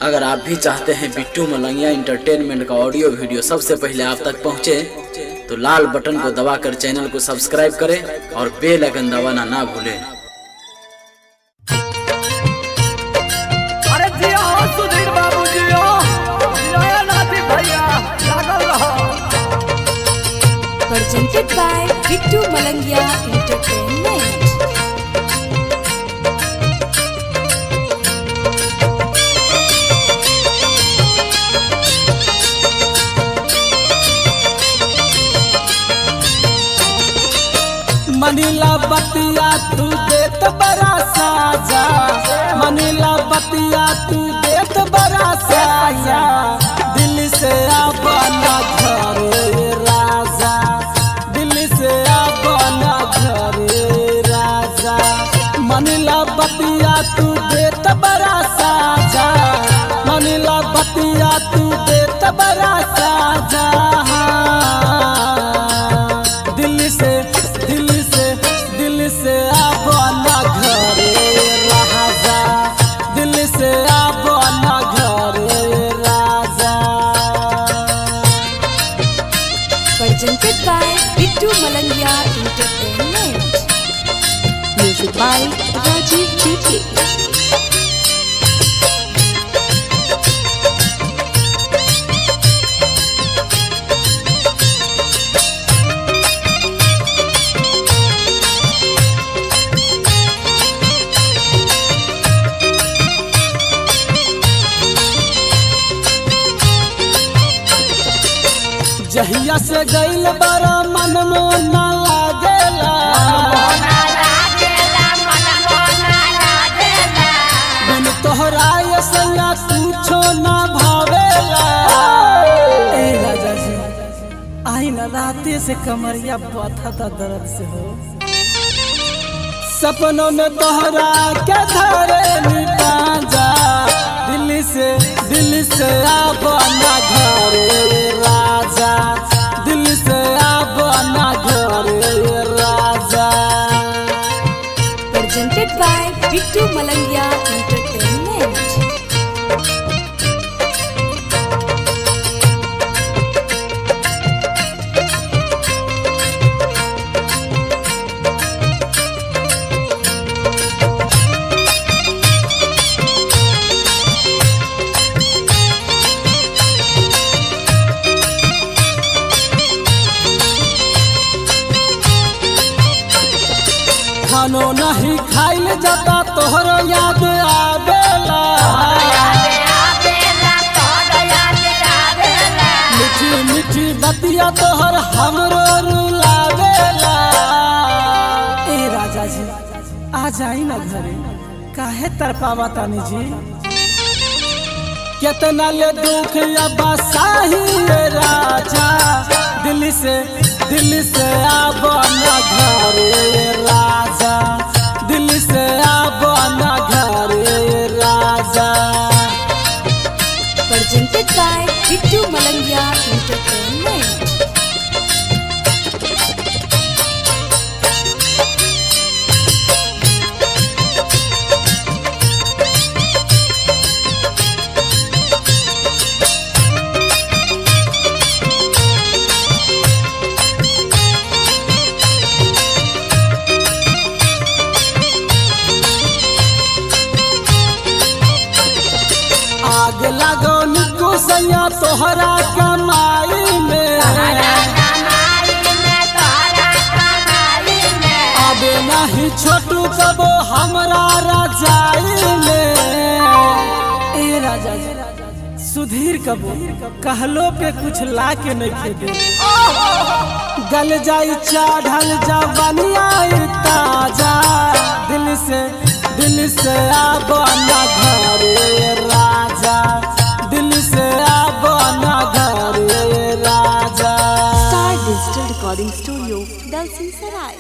अगर आप भी चाहते हैं बिट्टू मलंगिया इंटरटेनमेंट का ऑडियो वीडियो सबसे पहले आप तक पहुंचे, तो लाल बटन को दबाकर चैनल को सब्सक्राइब करें और बेल आइकन दबाना ना भूलें। अरे जी आओ सुधीर बाबू जी आओ नाती भैया लागल रहो। Presented by Bittu Malangiya entertainment. मनीला बतिया तू देत बड़ा साजा, मनीला बतिया तू देत बड़ा साजा, दिल से अपना घरे राजा, दिल से अपना घरे राजा। मनीला बतिया तू देत बड़ा साजा, मनीला बतिया तू देत बड़ा साजा, दिल से अपना घरे राजा, दिल से अपना घरे राजा। Presented by Bittu Malangiya entertainment. Music by Rajeev GK. जहिया से गइल बड़ा मन ना लागेला, बिन तोहरा ये सैया कुछो ना भावेला। ए राजा जी आई ना राते से कमरिया बथा था दर्द से हो, सपनों में तोहरा के धरे निपाजा, दिल से अपना घरे राजा, दिल से अपना घरे राजा। Presented by Bittu Malangiya entertainment. खानो नहीं खाइल जाता तोहरो याद आवेला, मीठी मीठी बतिया तोहर हमरो रुलावेला। ए राजा जी आ जाई ना घरे, काहे तरपावा तानी जी, कितना ले दुख या बसाही राजा, दिल से अपना घरे राजा, दिल से अपना घरे राजा। Presented by Bittu Malangiya entertainment. आग लगो निको सैया तोहरा कमाई में, अबे नहीं छोटू कबो हमरा रजाई में। ए राजा जी सुधीर कबो कहलो पे कुछ ला के नहीं खेदे, गल जाई चढ़ल जवनिया ताजा, दिल से अपना घरे राजा, दिल से अपना घरे राजा। Star digital recording studio, Dalsingh सराय।